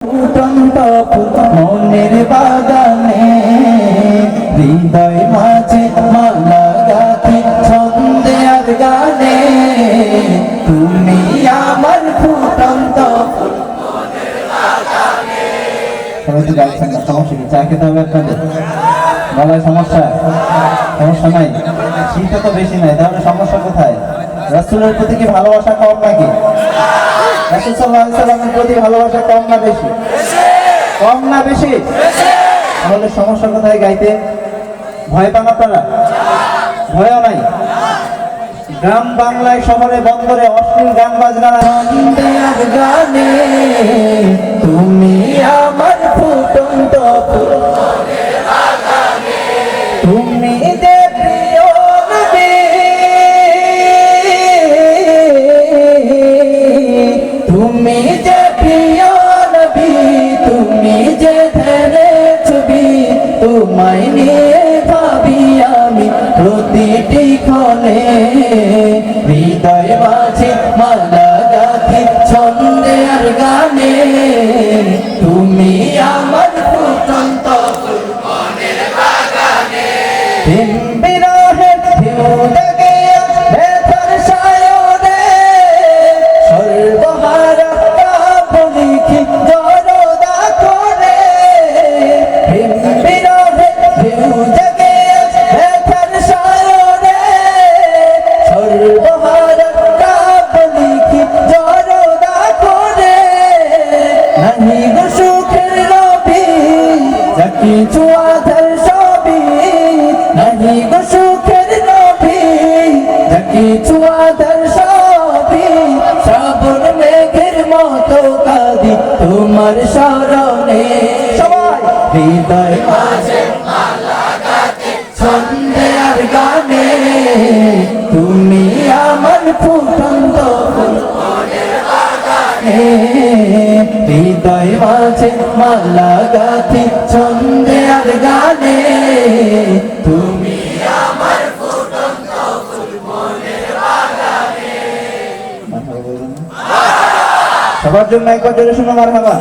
ফুটন্ত ফুল মনের বাগানে হৃদয় মাঝে মালা গাথি ছন্দে আর গানে তুমি আমার ফুটন্ত ফুল মনের বাগানে। সবাই তো গাইছেন না, সমস্যা কি? চা খেতে হবে আপনাদের? গলায় সমস্যা? সমস্যা নাই, শীত তো বেশি নাই, তাহলে সমস্যা কোথায়? রাসূলের প্রতি কি ভালোবাসা কম নাকি? রাসূল সাল্লাল্লাহু আলাইহি ওয়াসাল্লামের প্রতি ভালোবাসা কম না বেশি? কম না বেশি? তাহলে সমস্যা কোথায়? গাইতে ভয় পান আপনারা? ভয়ও নাই? গ্রাম বাংলায় শহরে বন্দরে অশ্লীল গান বাজনা গানে তুমি আমার ফুটন্ত ফুল মনের বাগানে, তুমি যে প্রিয় নবী, তুমি যে প্রিয় নবী, তুমি যে ধ্যানে ছবি, তোমায় নিয়ে ভাবি আমি প্রতিটি ক্ষণে হৃদয় মাঝে মালা গাথি ছন্দে আর গানে তুমি আমার ফুটন্ত ফুল মনের বাগানে। বিরহে ঢেউ জাগে ব্যথার সায়রে সর্বহারা কাব্য লিখি জড়দা করে, বিরহে ঢেউ জাগে ব্যথার সায়রে সর্বহারা কাব্য লিখি জড়দা করে, নাহি গো সুখের রবি যা কিছু আধার সবই, নাহি গো সুখের রবি যা কিছু আধার সবই, শ্রাবণ মেঘের মতো কাঁদি তোমার স্মরণে। সবাই হৃদয় মাঝে মালা গাথি ছন্দে আর গানে তুমি আমার ফুটন্ত ফুল মনের বাগানে, হৃদয় মাঝে মালা গাথি ছন্দে আর গানে তুমি আমার ফুটন্ত ফুল মনের বাগানে। সবার জন্য একবার জোরে শোনো মারহাবা।